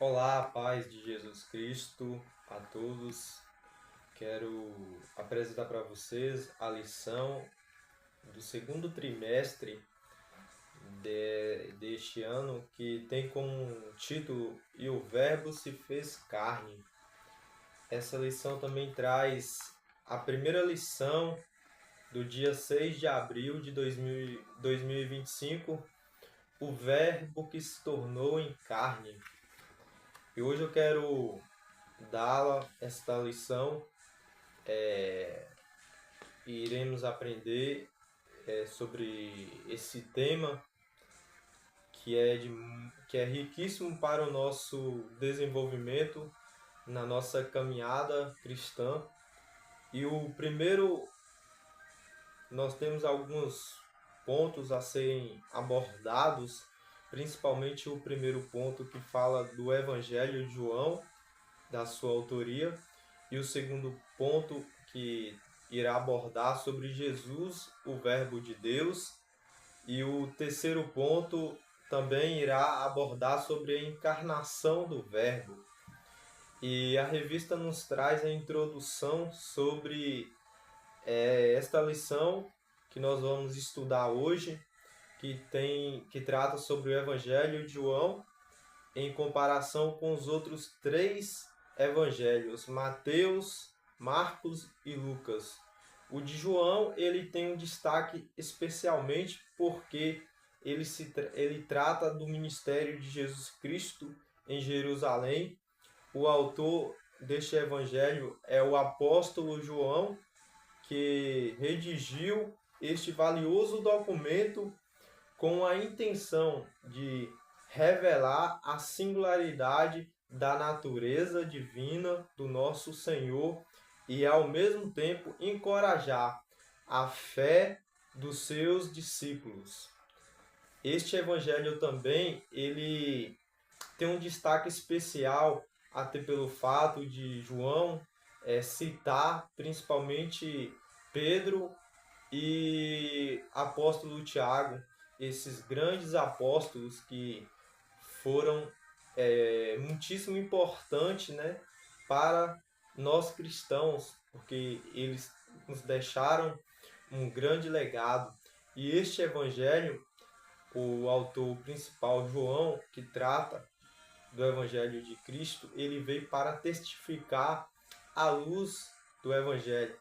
Olá, paz de Jesus Cristo a todos. Quero apresentar para vocês a lição do segundo trimestre deste ano, que tem como título E o Verbo se fez carne. Essa lição também traz a primeira lição do dia 6 de abril de 2025, o Verbo que se tornou em carne. E hoje eu quero dá-la esta lição e iremos aprender sobre esse tema que é riquíssimo para o nosso desenvolvimento na nossa caminhada cristã. E o primeiro, nós temos alguns pontos a serem abordados, principalmente o primeiro ponto que fala do Evangelho de João, da sua autoria, e o segundo ponto que irá abordar sobre Jesus, o Verbo de Deus, e o terceiro ponto também irá abordar sobre a encarnação do Verbo. E a revista nos traz a introdução sobre esta lição que nós vamos estudar hoje, que trata sobre o Evangelho de João em comparação com os outros três evangelhos, Mateus, Marcos e Lucas. O de João ele tem um destaque especialmente porque ele trata do ministério de Jesus Cristo em Jerusalém. O autor deste evangelho é o apóstolo João, que redigiu este valioso documento com a intenção de revelar a singularidade da natureza divina do nosso Senhor e ao mesmo tempo encorajar a fé dos seus discípulos. Este evangelho também ele tem um destaque especial até pelo fato de João citar principalmente Pedro e apóstolo Tiago, esses grandes apóstolos que foram muitíssimo importantes, né, para nós cristãos, porque eles nos deixaram um grande legado. E este evangelho, o autor principal, João, que trata do evangelho de Cristo, ele veio para testificar a luz do evangelho.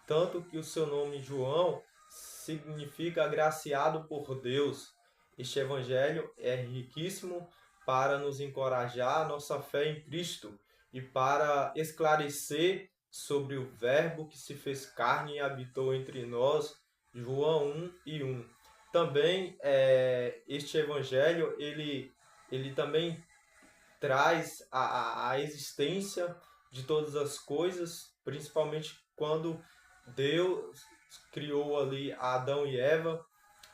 Tanto que o seu nome João significa agraciado por Deus. Este evangelho é riquíssimo para nos encorajar a nossa fé em Cristo e para esclarecer sobre o Verbo que se fez carne e habitou entre nós, João 1:1. Também este evangelho ele também traz a existência de todas as coisas, principalmente quando Deus criou ali Adão e Eva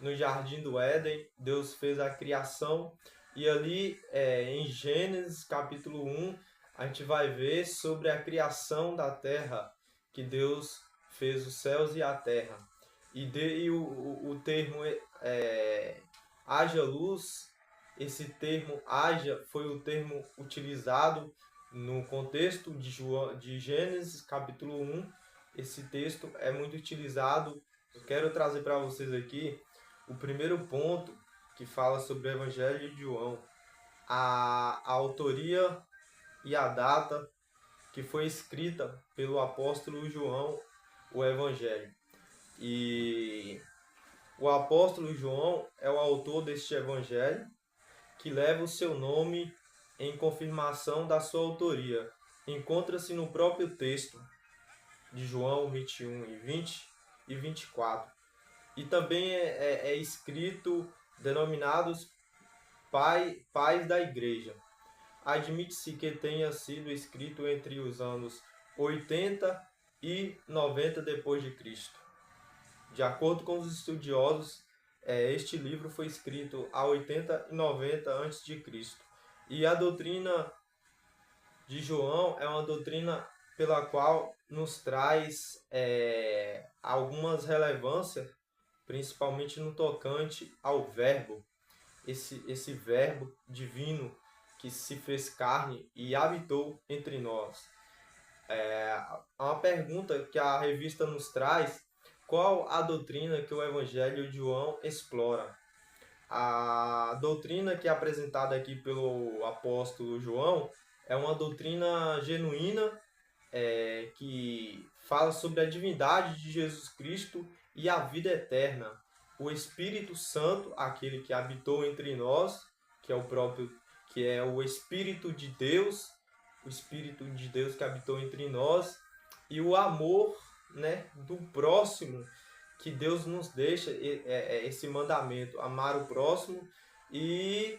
no Jardim do Éden. Deus fez a criação e ali em Gênesis capítulo 1 a gente vai ver sobre a criação da terra, que Deus fez os céus e a terra. E o termo haja luz, esse termo haja foi o termo utilizado no contexto de Gênesis capítulo 1. Esse texto é muito utilizado. Eu quero trazer para vocês aqui o primeiro ponto que fala sobre o Evangelho de João, a autoria e a data que foi escrita pelo apóstolo João, o Evangelho. E o apóstolo João é o autor deste Evangelho, que leva o seu nome em confirmação da sua autoria. Encontra-se no próprio texto de João 21:20 e 24. E também é escrito denominados pais da igreja. Admite-se que tenha sido escrito entre os anos 80 e 90 depois de Cristo. De acordo com os estudiosos, este livro foi escrito a 80 e 90 antes de Cristo. E a doutrina de João é uma doutrina pela qual nos traz algumas relevâncias, principalmente no tocante ao Verbo, esse Verbo divino que se fez carne e habitou entre nós. Uma pergunta que a revista nos traz: qual a doutrina que o Evangelho de João explora? A doutrina que é apresentada aqui pelo apóstolo João é uma doutrina genuína, que fala sobre a divindade de Jesus Cristo e a vida eterna. O Espírito Santo, aquele que habitou entre nós, que é o próprio, que é o Espírito de Deus, o Espírito de Deus que habitou entre nós, e o amor, né, do próximo, que Deus nos deixa, esse mandamento, amar o próximo, e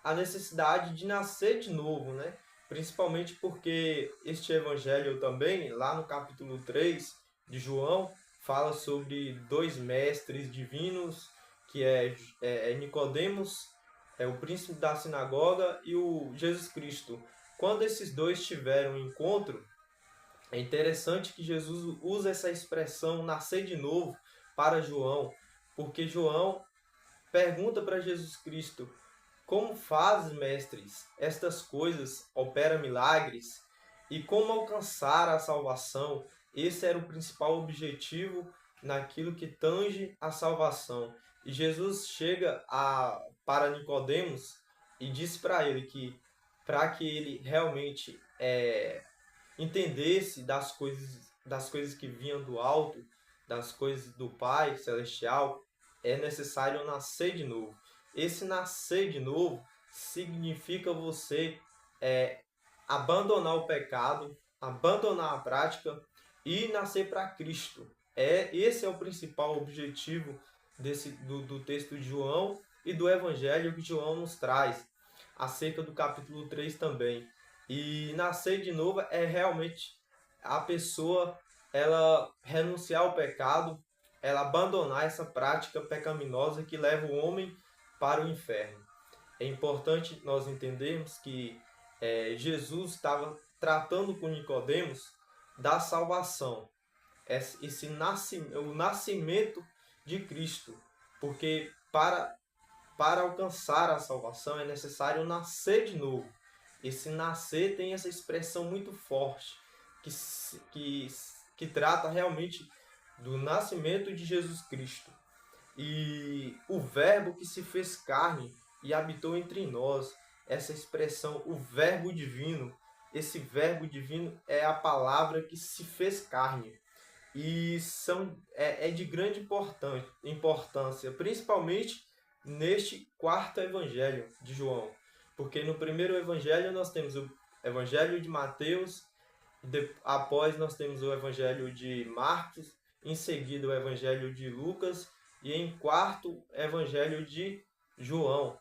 a necessidade de nascer de novo, né? Principalmente porque este evangelho também, lá no capítulo 3 de João, fala sobre dois mestres divinos, que é Nicodemos, é o príncipe da sinagoga, e o Jesus Cristo. Quando esses dois tiveram um encontro, é interessante que Jesus usa essa expressão nascer de novo para João, porque João pergunta para Jesus Cristo: como fazes, mestres, estas coisas, opera milagres? E como alcançar a salvação? Esse era o principal objetivo naquilo que tange a salvação. E Jesus chega para Nicodemos e diz para ele que, para que ele realmente entendesse das coisas que vinham do alto, das coisas do Pai Celestial, é necessário nascer de novo. Esse nascer de novo significa você abandonar o pecado, abandonar a prática e nascer para Cristo. Esse é o principal objetivo do texto de João e do Evangelho que João nos traz, acerca do capítulo 3 também. E nascer de novo é realmente a pessoa ela renunciar ao pecado, ela abandonar essa prática pecaminosa que leva o homem para o inferno. É importante nós entendermos que Jesus estava tratando com Nicodemos da salvação, o nascimento de Cristo, porque para alcançar a salvação é necessário nascer de novo. Esse nascer tem essa expressão muito forte, que trata realmente do nascimento de Jesus Cristo. E o verbo que se fez carne e habitou entre nós, essa expressão, o verbo divino, esse verbo divino é a palavra que se fez carne. E é de grande importância, principalmente neste quarto evangelho de João. Porque no primeiro evangelho nós temos o evangelho de Mateus, após nós temos o evangelho de Marcos, em seguida o evangelho de Lucas e em quarto evangelho de João.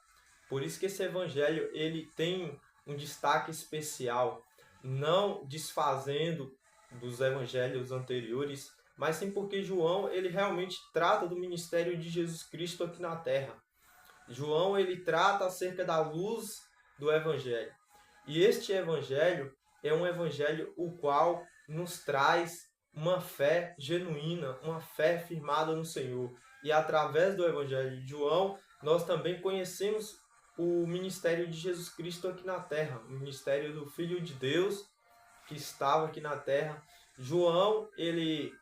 Por isso que esse evangelho ele tem um destaque especial, não desfazendo dos evangelhos anteriores, mas sim porque João ele realmente trata do ministério de Jesus Cristo aqui na terra. João ele trata acerca da luz do evangelho. E este evangelho é um evangelho o qual nos traz uma fé genuína, uma fé firmada no Senhor. E através do evangelho de João, nós também conhecemos o ministério de Jesus Cristo aqui na terra, o ministério do Filho de Deus que estava aqui na terra. João, ele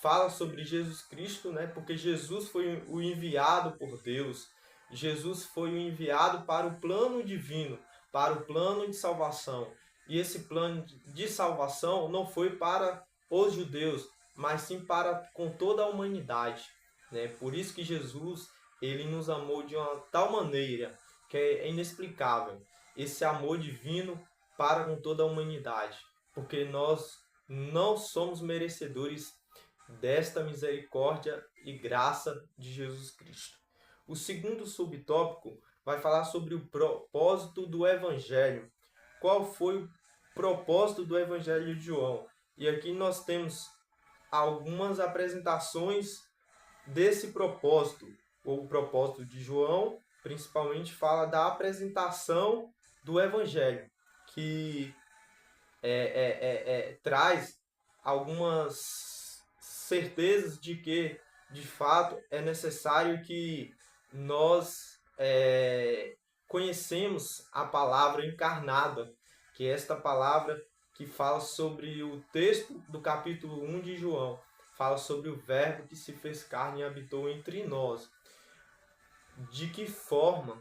fala sobre Jesus Cristo, né? Porque Jesus foi o enviado por Deus. Jesus foi o enviado para o plano divino, para o plano de salvação. E esse plano de salvação não foi para os judeus, mas sim para com toda a humanidade, né? Por isso que Jesus ele nos amou de uma tal maneira que é inexplicável. Esse amor divino para com toda a humanidade, porque nós não somos merecedores desta misericórdia e graça de Jesus Cristo. O segundo subtópico vai falar sobre o propósito do Evangelho. Qual foi o propósito do Evangelho de João? E aqui nós temos algumas apresentações desse propósito. O propósito de João, principalmente, fala da apresentação do Evangelho, que traz algumas certezas de que, de fato, é necessário que nós conhecemos a palavra encarnada, que é esta palavra que fala sobre o texto do capítulo 1 de João, fala sobre o Verbo que se fez carne e habitou entre nós. De que forma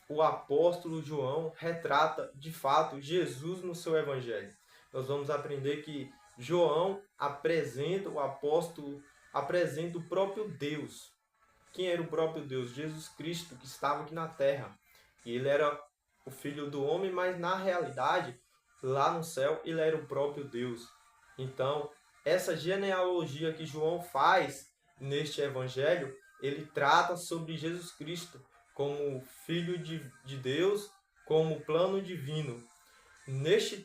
o apóstolo João retrata de fato Jesus no seu evangelho? Nós vamos aprender que João apresenta, o apóstolo apresenta o próprio Deus. Quem era o próprio Deus? Jesus Cristo, que estava aqui na terra. E ele era o filho do homem, mas na realidade, lá no céu, ele era o próprio Deus. Então, essa genealogia que João faz neste evangelho, ele trata sobre Jesus Cristo como filho de Deus, como plano divino. Neste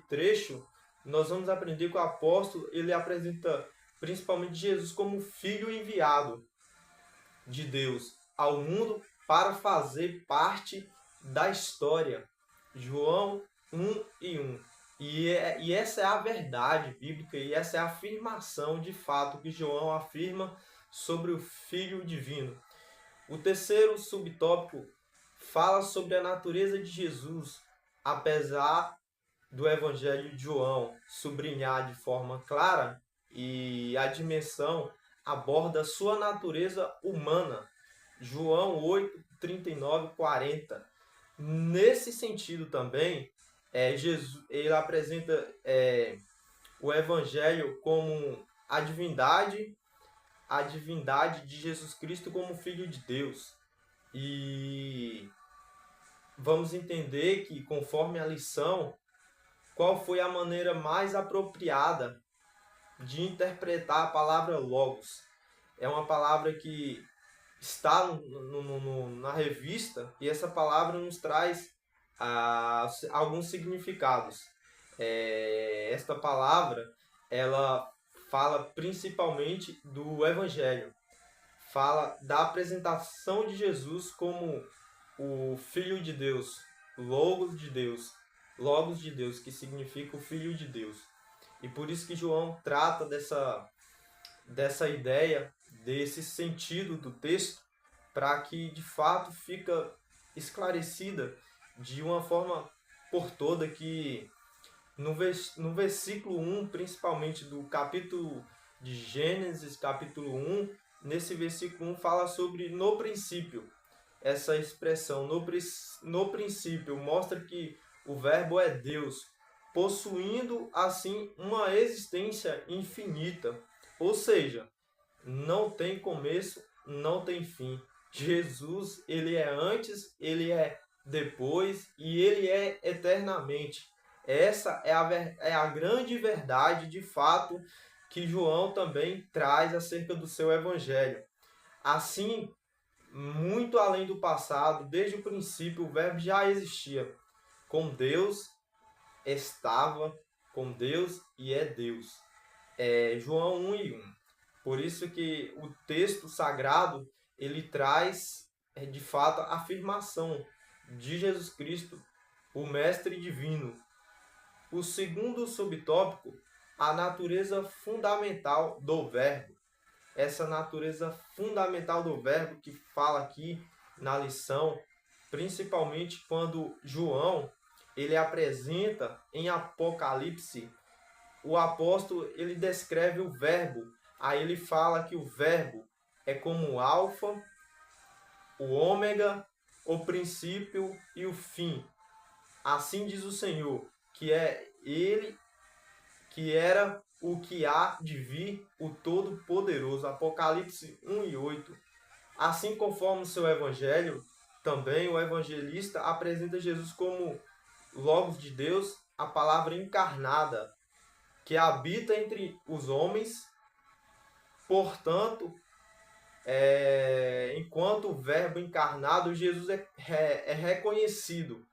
trecho, nós vamos aprender que o apóstolo ele apresenta principalmente Jesus como filho enviado de Deus ao mundo para fazer parte da história. João 1:1. E essa é a verdade bíblica, e essa é a afirmação de fato que João afirma sobre o Filho Divino. O terceiro subtópico fala sobre a natureza de Jesus, apesar do Evangelho de João sublinhar de forma clara e a dimensão aborda sua natureza humana. João 8:39, 40. Nesse sentido também, Jesus ele apresenta o Evangelho como a divindade de Jesus Cristo como Filho de Deus. E vamos entender que, conforme a lição, qual foi a maneira mais apropriada de interpretar a palavra logos. É uma palavra que está na revista, e essa palavra nos traz alguns significados. Esta palavra ela fala principalmente do Evangelho, fala da apresentação de Jesus como o Filho de Deus, Logos de Deus, que significa o Filho de Deus. E por isso que João trata dessa ideia, desse sentido do texto, para que de fato fica esclarecida de uma forma por toda que no versículo 1, principalmente do capítulo de Gênesis, capítulo 1, nesse versículo 1 fala sobre no princípio. Essa expressão no princípio mostra que o Verbo é Deus, possuindo assim uma existência infinita. Ou seja, não tem começo, não tem fim. Jesus, ele é antes, ele é depois e ele é eternamente. Essa é a grande verdade, de fato, que João também traz acerca do seu evangelho. Assim, muito além do passado, desde o princípio, o Verbo já existia. Com Deus, estava com Deus e é Deus. João 1:1. Por isso que o texto sagrado, ele traz, de fato, a afirmação de Jesus Cristo, o Mestre Divino. O segundo subtópico, a natureza fundamental do Verbo. Essa natureza fundamental do Verbo que fala aqui na lição, principalmente quando João ele apresenta em Apocalipse, o apóstolo ele descreve o Verbo. Aí ele fala que o Verbo é como o Alfa, o Ômega, o princípio e o fim. Assim diz o Senhor, que é ele que era o que há de vir, o Todo-Poderoso. Apocalipse 1:8. Assim, conforme o seu evangelho, também o evangelista apresenta Jesus como Logos de Deus, a palavra encarnada, que habita entre os homens. Portanto, enquanto o Verbo encarnado, Jesus é reconhecido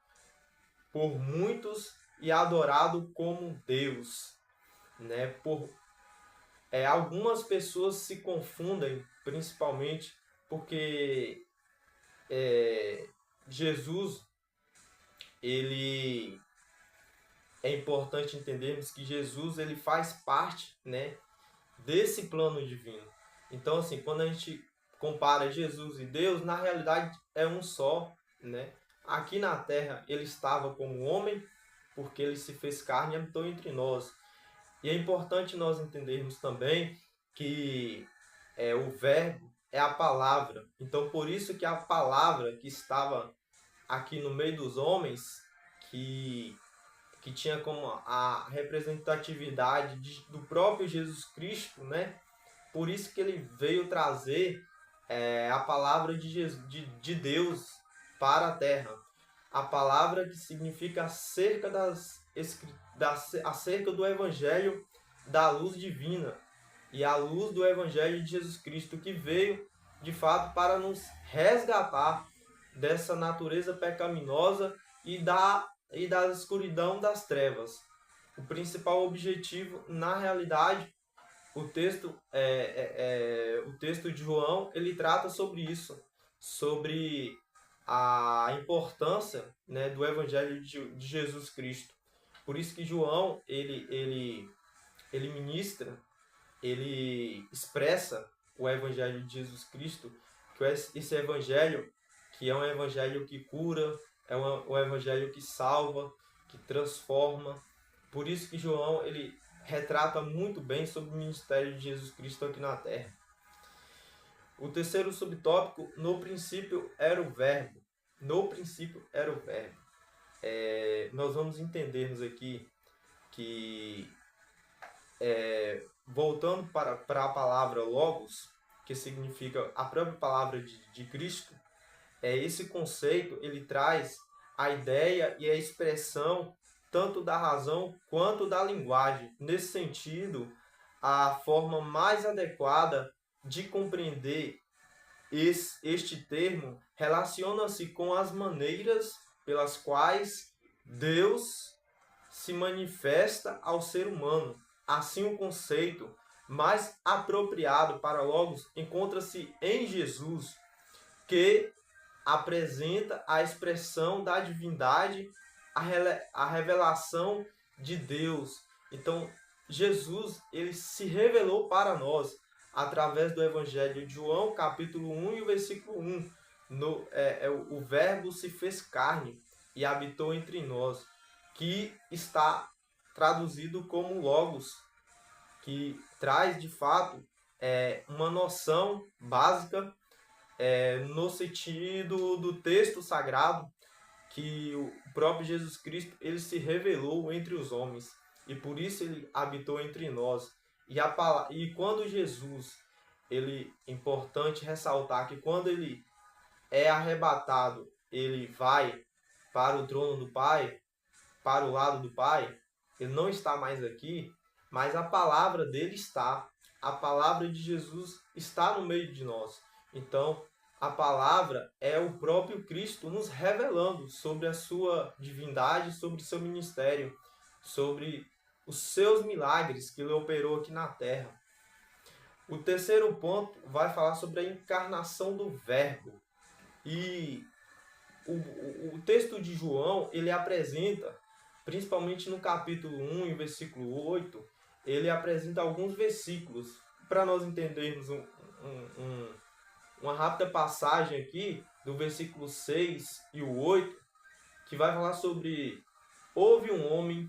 por muitos e adorado como Deus. Né? Algumas pessoas se confundem, principalmente porque Jesus, ele é importante entendermos que Jesus ele faz parte, né, desse plano divino. Então, assim, quando a gente compara Jesus e Deus, na realidade é um só, né? Aqui na terra ele estava como homem, porque ele se fez carne e habitou entre nós. E é importante nós entendermos também que o verbo é a palavra. Então, por isso que a palavra que estava aqui no meio dos homens, que tinha como a representatividade do próprio Jesus Cristo, né? Por isso que ele veio trazer a palavra de Deus para a terra. A palavra que significa acerca do Evangelho da luz divina e a luz do Evangelho de Jesus Cristo, que veio de fato para nos resgatar dessa natureza pecaminosa e da escuridão das trevas. O principal objetivo, na realidade, o texto de João, ele trata sobre isso, sobre a importância, né, do Evangelho de Jesus Cristo. Por isso que João, ele ministra, ele expressa o Evangelho de Jesus Cristo, que esse Evangelho, que é um Evangelho que cura, um Evangelho que salva, que transforma. Por isso que João, ele retrata muito bem sobre o ministério de Jesus Cristo aqui na Terra. O terceiro subtópico, no princípio era o verbo. No princípio era o verbo. Nós vamos entendermos aqui que, voltando para a palavra logos, que significa a própria palavra de Cristo, esse conceito ele traz a ideia e a expressão tanto da razão quanto da linguagem. Nesse sentido, a forma mais adequada de compreender este termo relaciona-se com as maneiras pelas quais Deus se manifesta ao ser humano. Assim, o conceito mais apropriado para Logos encontra-se em Jesus, que apresenta a expressão da divindade, a revelação de Deus. Então, Jesus, ele se revelou para nós através do Evangelho de João, capítulo 1 e o versículo 1. O Verbo se fez carne e habitou entre nós, que está traduzido como Logos, que traz, de fato, uma noção básica no sentido do texto sagrado, que o próprio Jesus Cristo ele se revelou entre os homens e por isso ele habitou entre nós. E quando Jesus, é importante ressaltar que quando ele é arrebatado, ele vai para o trono do Pai, para o lado do Pai, ele não está mais aqui, mas a palavra dele está. A palavra de Jesus está no meio de nós. Então, a palavra é o próprio Cristo nos revelando sobre a sua divindade, sobre o seu ministério, sobre os seus milagres que ele operou aqui na terra. O terceiro ponto vai falar sobre a encarnação do Verbo. E o texto de João, ele apresenta, principalmente no capítulo 1 e versículo 8, ele apresenta alguns versículos para nós entendermos uma rápida passagem aqui do versículo 6 e o 8, que vai falar sobre: houve um homem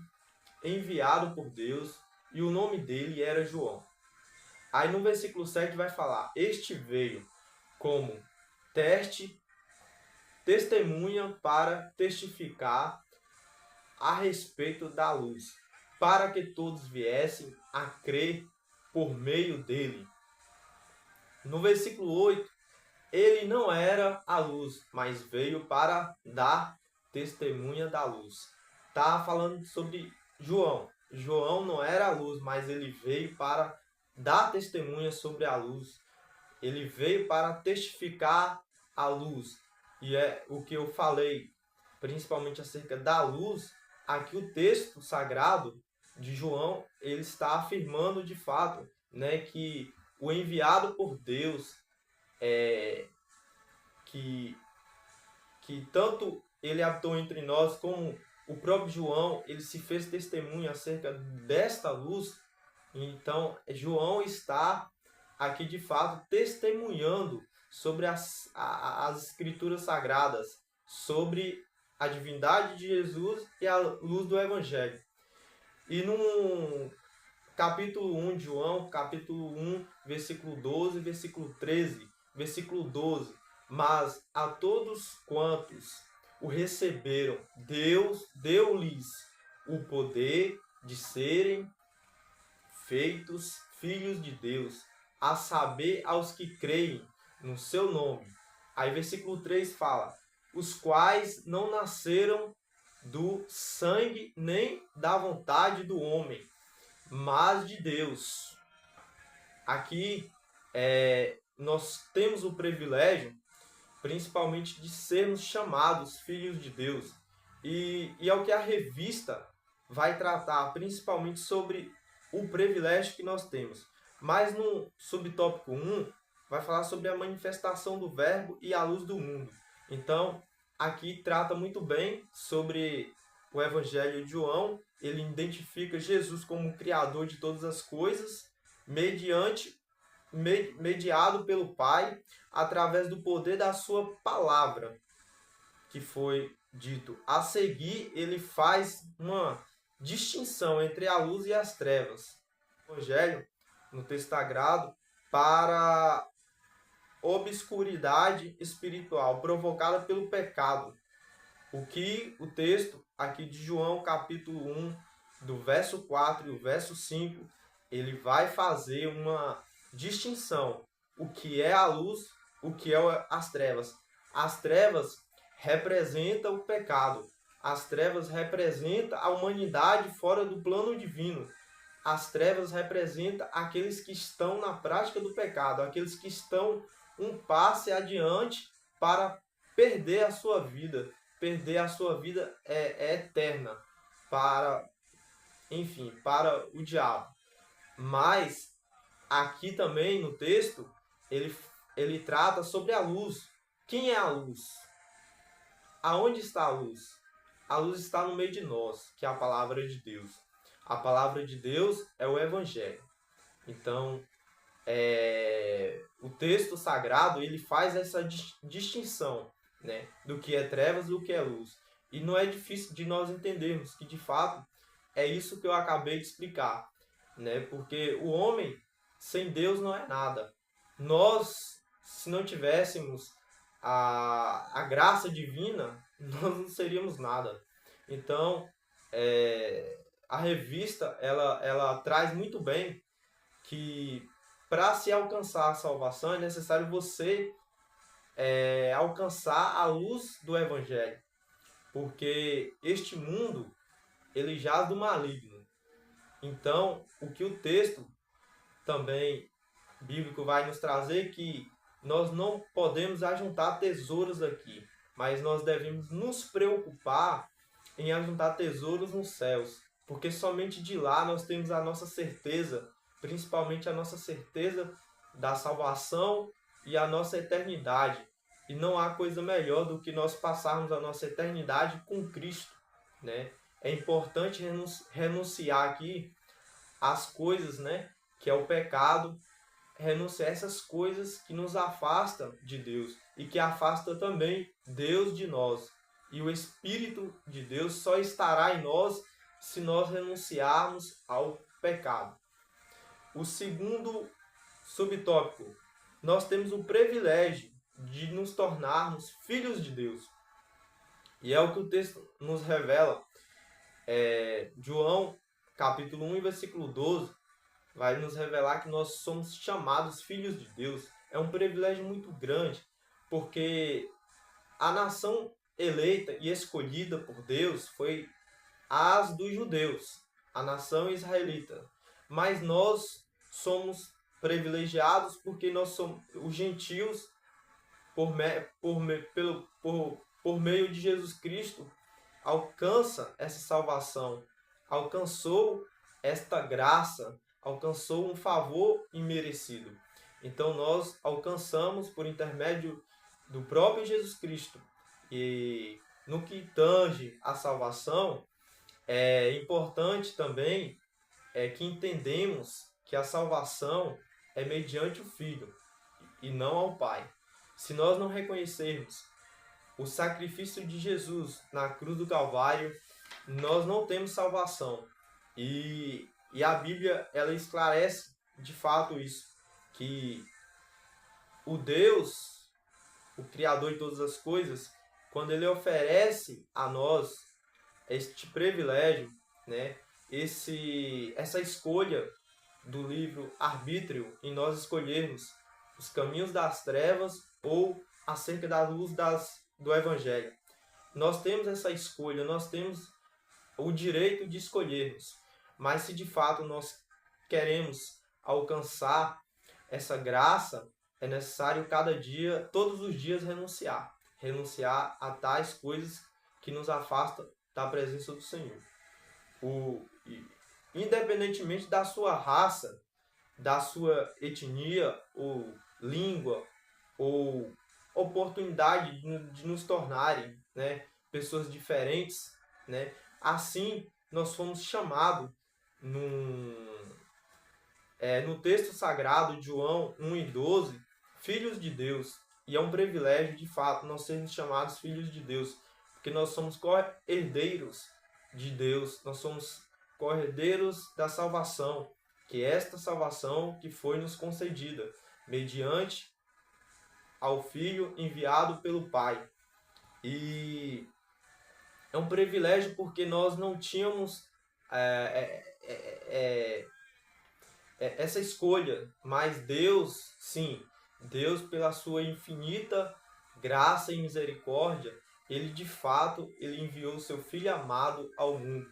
enviado por Deus e o nome dele era João. Aí no versículo 7 vai falar: este veio como testemunha para testificar a respeito da luz, para que todos viessem a crer por meio dele. No versículo 8, ele não era a luz, mas veio para dar testemunha da luz. Está falando sobre João. João não era a luz, mas ele veio para dar testemunha sobre a luz. Ele veio para testificar a luz. E é o que eu falei, principalmente acerca da luz. Aqui o texto sagrado de João, ele está afirmando de fato, né, que o enviado por Deus, que tanto ele habitou entre nós, como o próprio João, ele se fez testemunha acerca desta luz. Então, João está aqui de fato testemunhando sobre as escrituras sagradas, sobre a divindade de Jesus e a luz do Evangelho. E no capítulo 1 de João, capítulo 1, versículo 12, versículo 13, versículo 12. Mas a todos quantos o receberam, Deus deu-lhes o poder de serem feitos filhos de Deus, a saber, aos que creem no seu nome. Aí versículo 3 fala: os quais não nasceram do sangue nem da vontade do homem, mas de Deus. Aqui nós temos o privilégio, principalmente, de sermos chamados filhos de Deus. E é o que a revista vai tratar, principalmente sobre o privilégio que nós temos. Mas no subtópico 1, vai falar sobre a manifestação do Verbo e a luz do mundo. Então, aqui trata muito bem sobre o Evangelho de João. Ele identifica Jesus como o Criador de todas as coisas, mediado pelo Pai, através do poder da sua palavra, que foi dito. A seguir, ele faz uma distinção entre a luz e as trevas. O Evangelho, no texto sagrado, para obscuridade espiritual provocada pelo pecado. O que o texto aqui de João, capítulo 1, do verso 4 e o verso 5, ele vai fazer uma distinção. O que é a luz, o que é as trevas. As trevas representam o pecado. As trevas representam a humanidade fora do plano divino. As trevas representam aqueles que estão na prática do pecado, aqueles que estão um passo adiante para perder a sua vida. Perder a sua vida é eterna para o diabo. Mas aqui também no texto ele trata sobre a luz. Quem é a luz? Aonde está a luz? A luz está no meio de nós, que é a palavra de Deus. A palavra de Deus é o Evangelho. Então, o texto sagrado ele faz essa distinção, né, do que é trevas e do que é luz. E não é difícil de nós entendermos que, de fato, é isso que eu acabei de explicar, né? Porque o homem sem Deus não é nada. Nós, se não tivéssemos a graça divina, nós não seríamos nada. Então, a revista ela traz muito bem que para se alcançar a salvação é necessário você alcançar a luz do Evangelho, porque este mundo ele jaz do maligno. Então, o que o texto também bíblico vai nos trazer é que nós não podemos ajuntar tesouros aqui, mas nós devemos nos preocupar em ajuntar tesouros nos céus, porque somente de lá nós temos a nossa certeza, principalmente a nossa certeza da salvação e a nossa eternidade. E não há coisa melhor do que nós passarmos a nossa eternidade com Cristo, né? É importante renunciar aqui às coisas, né, que é o pecado, renunciar a essas coisas que nos afastam de Deus e que afastam também Deus de nós. E o Espírito de Deus só estará em nós se nós renunciarmos ao pecado. O segundo subtópico, nós temos o privilégio de nos tornarmos filhos de Deus. E é o que o texto nos revela. João, capítulo 1, versículo 12, vai nos revelar que nós somos chamados filhos de Deus. É um privilégio muito grande, porque a nação eleita e escolhida por Deus foi as dos judeus, a nação israelita. Mas nós somos privilegiados porque nós somos os gentios, por meio de Jesus Cristo, alcança essa salvação, alcançou esta graça, alcançou um favor imerecido. Então nós alcançamos por intermédio do próprio Jesus Cristo. E no que tange a salvação, é importante também que entendemos que a salvação é mediante o Filho e não ao Pai. Se nós não reconhecermos o sacrifício de Jesus na cruz do Calvário, nós não temos salvação. E a Bíblia, ela esclarece de fato isso, que o Deus, o Criador de todas as coisas, quando Ele oferece a nós este privilégio, né, essa escolha do livre arbítrio, em nós escolhermos os caminhos das trevas ou acerca da luz do Evangelho. Nós temos essa escolha, nós temos o direito de escolhermos. Mas se de fato nós queremos alcançar essa graça, é necessário cada dia, todos os dias, renunciar. Renunciar a tais coisas que nos afastam da presença do Senhor. Independentemente da sua raça, da sua etnia ou língua ou oportunidade de nos tornarem, né, pessoas diferentes, né? Assim nós fomos chamados no texto sagrado de João 1:12, filhos de Deus. E é um privilégio, de fato, nós sermos chamados filhos de Deus, porque nós somos co-herdeiros de Deus, nós somos co-herdeiros da salvação, que é esta salvação que foi nos concedida, mediante ao Filho enviado pelo Pai. E é um privilégio porque nós não tínhamos essa escolha, mas Deus, sim, Deus pela sua infinita graça e misericórdia, Ele de fato, Ele enviou o seu Filho amado ao mundo,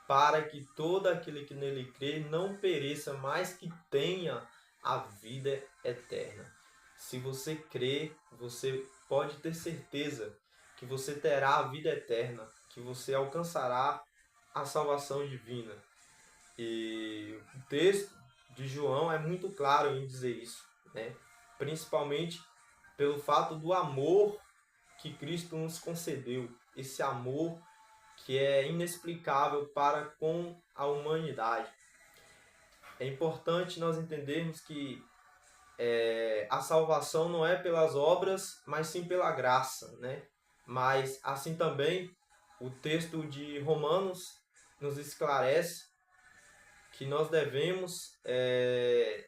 para que todo aquele que nele crê não pereça, mas que tenha a vida eterna. Se você crê, você pode ter certeza que você terá a vida eterna, que você alcançará a salvação divina. E o texto de João é muito claro em dizer isso, né? Principalmente pelo fato do amor que Cristo nos concedeu, esse amor que é inexplicável para com a humanidade. É importante nós entendermos que a salvação não é pelas obras, mas sim pela graça, né? Mas assim também o texto de Romanos nos esclarece que nós devemos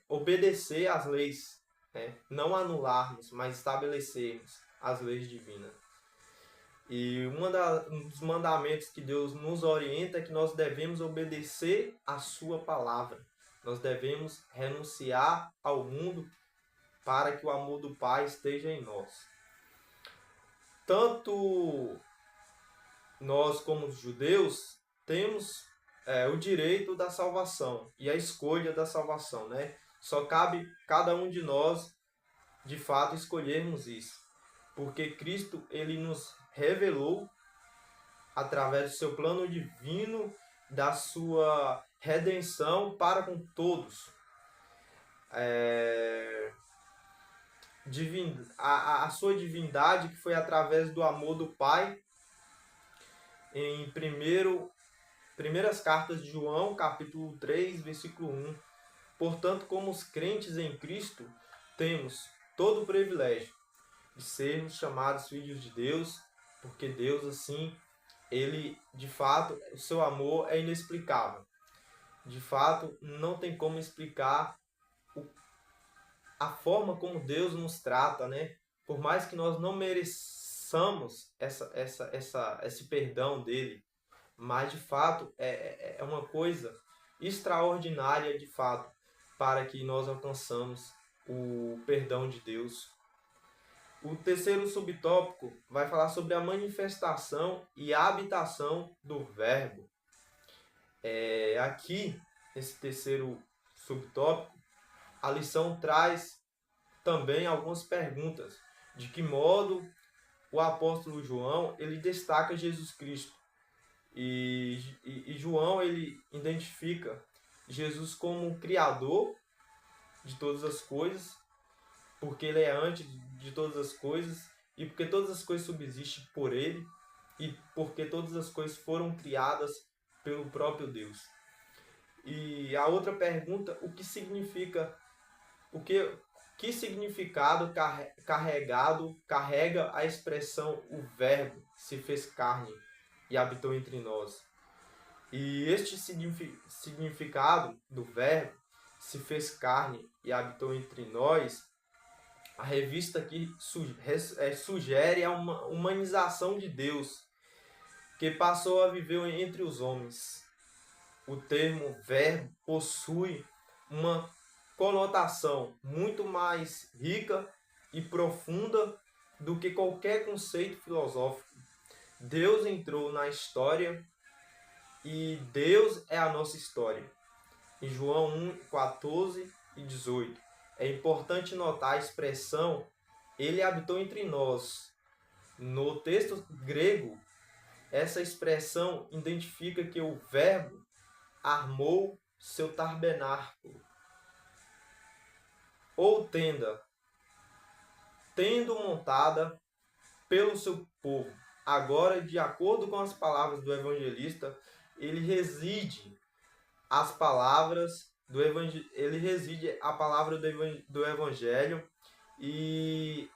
obedecer às leis, né? Não anularmos, mas estabelecermos as leis divinas. E um dos mandamentos que Deus nos orienta é que nós devemos obedecer a sua palavra. Nós devemos renunciar ao mundo para que o amor do Pai esteja em nós. Tanto nós como os judeus temos o direito da salvação e a escolha da salvação, né? Só cabe cada um de nós, de fato, escolhermos isso. Porque Cristo, Ele nos revelou, através do seu plano divino, da sua redenção para com todos. A sua divindade, que foi através do amor do Pai, em primeiras cartas de João, capítulo 3, versículo 1. Portanto, como os crentes em Cristo, temos todo o privilégio de sermos chamados filhos de Deus, porque Deus, assim, Ele, de fato, o seu amor é inexplicável. De fato, não tem como explicar a forma como Deus nos trata, né? Por mais que nós não mereçamos esse perdão dele, mas de fato é uma coisa extraordinária, de fato, para que nós alcançamos o perdão de Deus. O terceiro subtópico vai falar sobre a manifestação e a habitação do Verbo. Aqui, nesse terceiro subtópico, a lição traz também algumas perguntas. De que modo o apóstolo João ele destaca Jesus Cristo? E João ele identifica Jesus como o Criador de todas as coisas, porque ele é antes de todas as coisas, e porque todas as coisas subsistem por ele, e porque todas as coisas foram criadas pelo próprio Deus. E a outra pergunta, o que significa, o que que significado carrega a expressão o Verbo se fez carne e habitou entre nós? E este significado do Verbo se fez carne e habitou entre nós, a revista aqui sugere uma humanização de Deus, que passou a viver entre os homens. O termo verbo possui uma conotação muito mais rica e profunda do que qualquer conceito filosófico. Deus entrou na história e Deus é a nossa história. Em João 1, 14 e 18. É importante notar a expressão ele habitou entre nós. No texto grego, essa expressão identifica que o verbo armou seu tabernáculo ou tenda, tendo montada pelo seu povo. Agora, de acordo com as palavras do evangelista, ele reside as palavras do evangelho, ele reside a palavra do evangelho e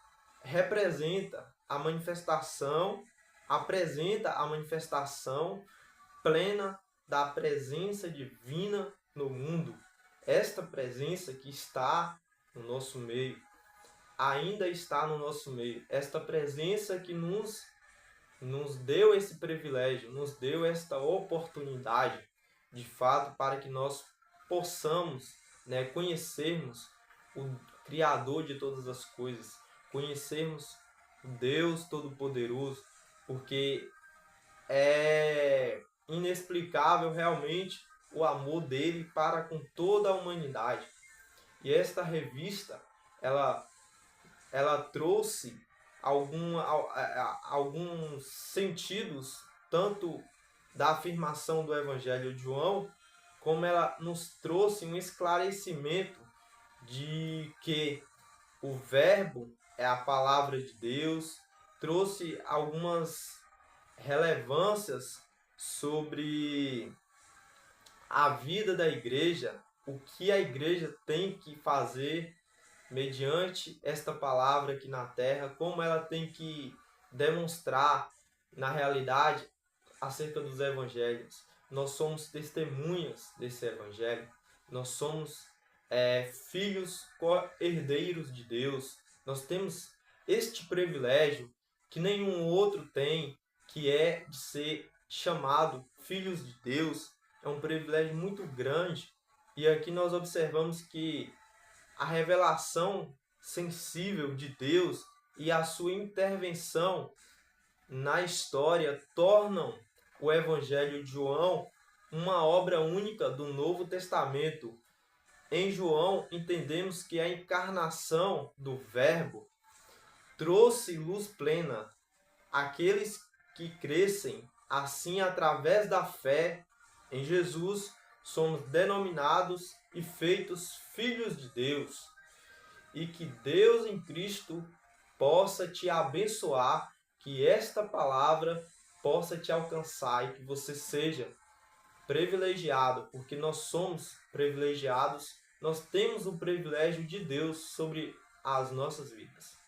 apresenta a manifestação plena da presença divina no mundo. Esta presença que está no nosso meio, ainda está no nosso meio. Esta presença que nos deu esse privilégio, nos deu esta oportunidade, de fato, para que nós possamos, conhecermos o Criador de todas as coisas, conhecermos o Deus Todo-Poderoso, porque é inexplicável realmente o amor dele para com toda a humanidade. E esta revista, ela trouxe alguns sentidos, tanto da afirmação do Evangelho de João, como ela nos trouxe um esclarecimento de que o Verbo é a palavra de Deus, trouxe algumas relevâncias sobre a vida da igreja, o que a igreja tem que fazer mediante esta palavra aqui na terra, como ela tem que demonstrar na realidade acerca dos evangelhos. Nós somos testemunhas desse evangelho, nós somos filhos co-herdeiros de Deus, nós temos este privilégio que nenhum outro tem, que é de ser chamado filhos de Deus. É um privilégio muito grande, e aqui nós observamos que a revelação sensível de Deus e a sua intervenção na história tornam o Evangelho de João uma obra única do Novo Testamento. Em João, entendemos que a encarnação do Verbo trouxe luz plena àqueles que crescem. Assim, através da fé em Jesus, somos denominados e feitos filhos de Deus. E que Deus em Cristo possa te abençoar, que esta palavra possa te alcançar e que você seja privilegiado, porque nós somos privilegiados, nós temos o privilégio de Deus sobre as nossas vidas.